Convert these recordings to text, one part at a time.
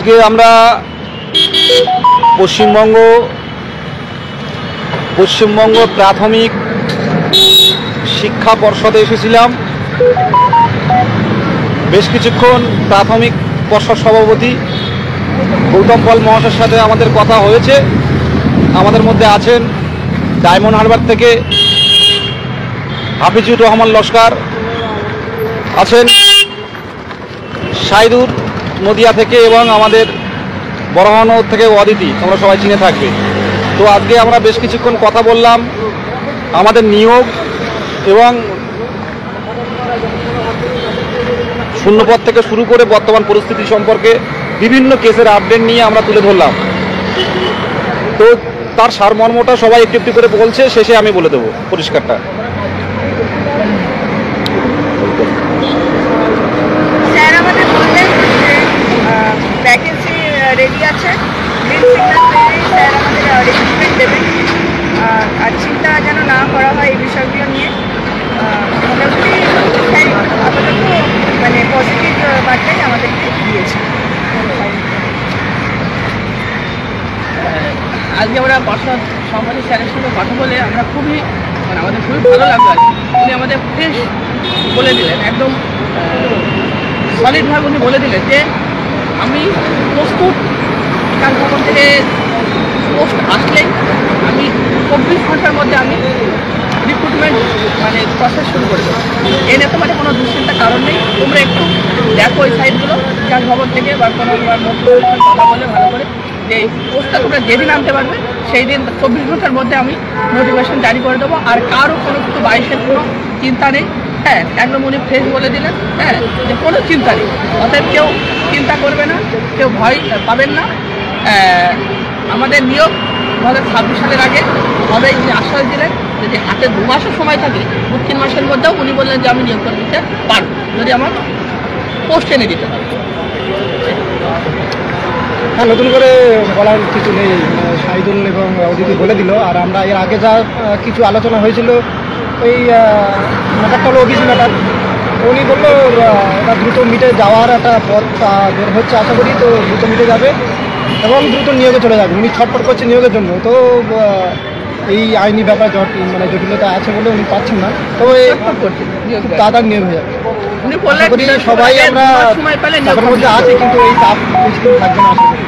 আজকে আমরা পশ্চিমবঙ্গ প্রাথমিক শিক্ষা পর্ষদে এসেছিলাম। বেশ কিছুক্ষণ প্রাথমিক পর্ষদ সভাপতি গৌতম পাল মহাশয়ের সাথে আমাদের কথা হয়েছে। আমাদের মধ্যে আছেন ডায়মন্ড হারবার থেকে হাফিজুর রহমান লস্কর, আছেন সাইদুর নদিয়া থেকে, এবং আমাদের বড়হানগর থেকে অদিতি, তোমরা সবাই চিনে থাকবে। তো আজকে আমরা বেশ কিছুক্ষণ কথা বললাম আমাদের নিয়োগ এবং শূন্যপদ থেকে শুরু করে বর্তমান পরিস্থিতি সম্পর্কে বিভিন্ন কেসের আপডেট নিয়ে আমরা তুলে ধরলাম। তো তার সারমর্মটা সবাই একটু একটু করে বলছে, শেষে আমি বলে দেবো পরিষ্কারটা। স্যার আমাদের বললেন যে ভ্যাকেন্সি রেডি আছে, গ্রিন সিগন্যাল পেলেই স্যার আমাদের রিক্রুটমেন্ট দেবেন। আর চিন্তা যেন না করা হয় এই বিষয়গুলো নিয়ে। মোটামুটি স্যার আপাতত মানে পজিটিভ বার্তাই আমাদেরকে দিয়েছে। আজকে আমরা পর্ষদ সভাপতি স্যারের সঙ্গে কথা বলে আমরা খুবই আমাদের খুবই ভালো লাগলো। উনি আমাদের ফ্রেশ বলে দিলেন, একদম সলিডভাবে উনি বলে দিলেন যে আমি প্রস্তুত, বিকাশ ভবন থেকে পোস্ট আসলেই আমি 24 ঘন্টার মধ্যে আমি রিক্রুটমেন্ট প্রসেস শুরু করে দেবো। এ নিয়ে তোমাদের কোনো দুশ্চিন্তার কারণ নেই। তোমরা একটু দেখো ওই সাইটগুলো বিকাশ ভবন থেকে বা কোনো মুখ্যমন্ত্রীর কথা বলে ভালো করে যে এই পোস্টটা তোমরা যেদিন আনতে পারবে সেই দিন 24 ঘন্টার মধ্যে আমি নোটিফিকেশন জারি করে দেবো। আর কারও কোনো কিছু বাইশের কোনো চিন্তা নেই। হ্যাঁ, একদম উনি ফ্রেশ বলে দিলেন, হ্যাঁ, যে কোনো চিন্তা নেই। অতএব কেউ চিন্তা করবে না, কেউ ভয় পাবেন না। আমাদের নিয়োগ 2026 সালের আগে হবে উনি আশ্বাস দিলেন। যদি হাতে 2 মাসের সময় থাকে, 2-3 মাসের মধ্যেও উনি বললেন যে আমি নিয়োগ করে দিতে পারবো, যদি আমার পোস্ট এনে দিতে পারবো। হ্যাঁ, নতুন করে বলার কিছু নেই। সাইদুল এবং অদিতি বলে দিল। আর আমরা এর আগে যা কিছু আলোচনা হয়েছিল, ওই ম্যাটারটা হলো ওবিসি ম্যাটার। উনি বললো এটা দ্রুত মিটে যাওয়ার একটা পথ বের হচ্ছে, আশা করি তো দ্রুত মিটে যাবে এবং দ্রুত নিয়োগে চলে যাবে। উনি ছটফট করছে নিয়োগের জন্য, তো এই আইনি ব্যাপার জটিলতা আছে বলে উনি পাচ্ছেন না, তবে খুব তাড়াতাড়ি নিয়োগ হয়ে যাবে। উনি বললেন সবাই আমরা তাদের মধ্যে আছি, কিন্তু এই তাপ বেশি দিন থাকবে না, আশা করি।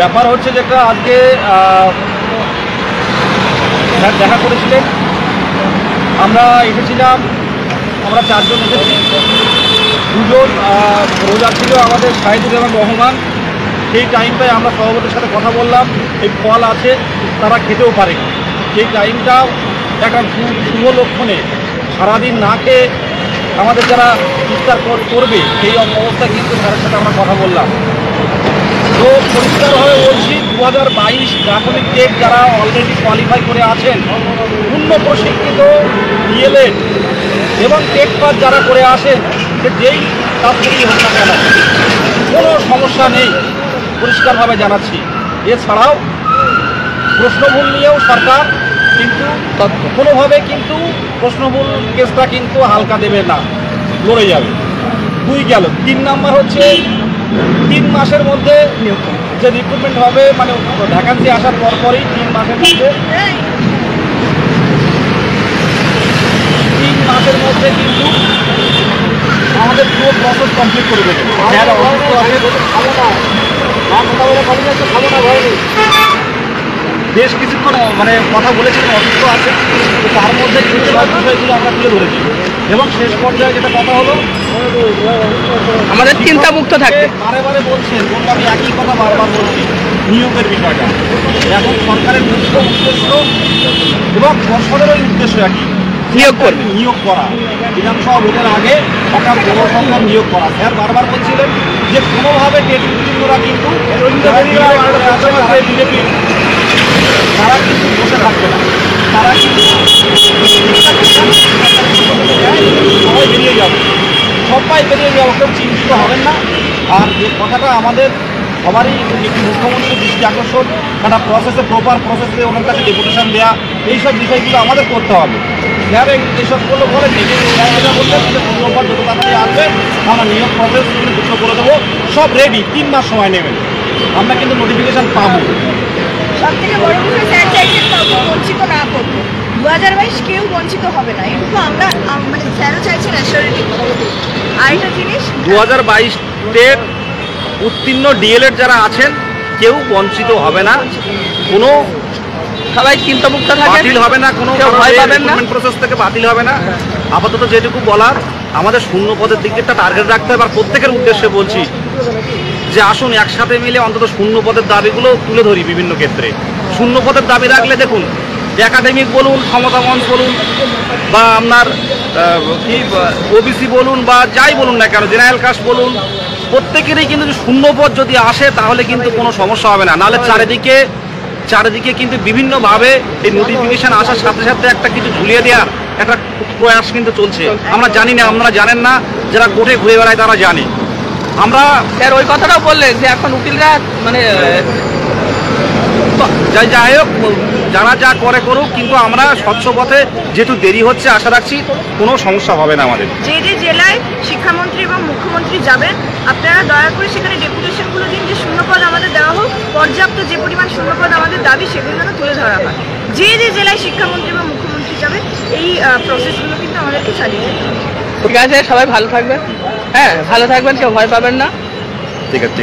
ব্যাপার হচ্ছে যেটা আজকে স্যার দেখা করেছিলেন, আমরা এসেছিলাম, আমরা 4 জন এসেছি। 2 জন রোজা ছিল আমাদের সাইদুর এবং রহমান। সেই টাইমটায় আমরা সভাপতির সাথে কথা বললাম, এই ফল আছে, তারা খেতেও পারে। সেই টাইমটাও একটা শুভ লক্ষণে সারাদিন না খেয়ে আমাদের যারা ইফতার করবে সেই অবস্থা কিন্তু স্যারের সাথে আমরা কথা বললাম। তো পরিষ্কারভাবে বলছি, 2022 প্রাথমিক টেক যারা অলরেডি কোয়ালিফাই করে আছেন, পূর্ণ প্রশিক্ষিত ডিএলএড এবং টেক পাস যারা করে আসেন, যেই কাজ করেই হোক না কেন কোনো সমস্যা নেই, পরিষ্কারভাবে জানাচ্ছি। এছাড়াও প্রশ্নভুল নিয়েও সরকার কিন্তু কোনোভাবে কিন্তু প্রশ্নভুল কেসটা কিন্তু হালকা দেবে না, লড়ে যাবে। 2 গেল। 3 নাম্বার হচ্ছে 3 মাসের মধ্যে যে রিক্রুটমেন্ট হবে, ভ্যাকান্সি আসার পরপরই 3 মাসের মধ্যে 3 মাসের মধ্যে কিন্তু আমাদের পুরো প্রসেস কমপ্লিট করে দেবে। বেশ কিছুক্ষণ কথা বলেছিলেন, অসুস্থ আছে, তো তার মধ্যে কিন্তু সব বিষয়গুলো আমরা তুলে ধরেছি। এবং শেষ পর্যায়ে যেটা কথা হলো, আমাদের চিন্তামুক্ত থাকবে। বারে বলছেন, আমি একই কথা বারবার বলছি, নিয়োগের বিষয়টা এখন সরকারের মুখ্য উদ্দেশ্য এবং পর্ষদেরও উদ্দেশ্য একই, নিয়োগ করা। বিধানসভা ভোটের আগে একটা বড় সংখ্যার নিয়োগ করা। স্যার বারবার বলছিলেন যে কোনোভাবে টেট উত্তীর্ণরা কিন্তু বিজেপি তারা কিন্তু বসে থাকবে না, তারা কিন্তু সবাই বেরিয়ে যাবে, কেউ চিন্তিত হবেন না। আর যে কথাটা আমাদের সবারই একটি মুখ্যমন্ত্রীর দৃষ্টি আকর্ষণ, একটা প্রসেসে প্রপার প্রসেসে ওনার কাছে ডেপুটেশন দেওয়া, এইসব বিষয়গুলো আমাদের করতে হবে। স্যার এইসবগুলো বলেননি, স্যার যেটা বললেন যে শুক্রবার যত তাড়াতাড়ি আসবে আমরা নিয়োগ প্রসেস দুটো করে দেবো, সব রেডি, 3 মাস সময় নেবেন, আমরা কিন্তু নোটিফিকেশান পাবো। সব থেকে বড় বিষয় স্যার চাইছেন কাউকে বঞ্চিত না করতে। 2022 কেউ বঞ্চিত হবে না, এটুকু আমরা মানে স্যারও চাইছেন অ্যাসিওরিটি। আর একটা জিনিস 2022-এর উত্তীর্ণ ডিএলএড যারা আছেন কেউ বঞ্চিত হবে না, কোনো সবাই চিন্তামুক্ত থাকে, বাতিল হবে না, কোনো কেউ ভয় পাবেন না। প্রসেস থেকে বাতিল হবে না। আপাতত যেটুকু বলার, আমাদের শূন্য পদের দিকে একটা টার্গেট রাখতে হবে। আর প্রত্যেকের উদ্দেশ্যে বলছি যে আসুন একসাথে মিলে অন্তত শূন্য পদের দাবিগুলো তুলে ধরি। বিভিন্ন ক্ষেত্রে শূন্য পদের দাবি রাখলে দেখুন, একাডেমিক বলুন, সমতা মঞ্চ বলুন, বা আপনার কি ওবিসি বলুন, বা যাই বলুন না কেন, জেনারেল কাস্ট বলুন, প্রত্যেকেরই কিন্তু শূন্য পদ যদি আসে তাহলে কিন্তু কোনো সমস্যা হবে না। নাহলে চারিদিকে কিন্তু বিভিন্নভাবে এই নোটিফিকেশান আসার সাথে সাথে একটা কিছু ঝুলিয়ে দেওয়ার একটা প্রয়াস কিন্তু চলছে। আমরা জানি না, আপনারা জানেন না, যারা কোর্টে ঘুরে বেড়ায় তারা জানে। আমরা স্যার ওই কথাটাও বললেন যে এখন উকিলরা মানে যাই হোক, যারা যা করে করুক, কিন্তু আমরা স্বচ্ছ পথে যেহেতু দেরি হচ্ছে, আশা রাখছি কোনো সমস্যা হবে না আমাদের। যে যে জেলায় শিক্ষামন্ত্রী এবং মুখ্যমন্ত্রী যাবেন, আপনারা দয়া করে সেখানে ডেপুটেশনগুলো দিন যে শূন্যপদ আমাদের দেওয়া হোক, পর্যাপ্ত যে পরিমাণ শূন্যপদ আমাদের দাবি সেগুলো যেন তুলে ধরা হয়। যে যে জেলায় শিক্ষামন্ত্রী বা মুখ্যমন্ত্রী যাবেন এই প্রসেসগুলো কিন্তু আমাদেরকে চালিয়ে যেতে হবে। ঠিক আছে, সবাই ভালো থাকবেন, হ্যাঁ ভালো থাকবেন, কেউ ভয় পাবেন না। ঠিক আছে।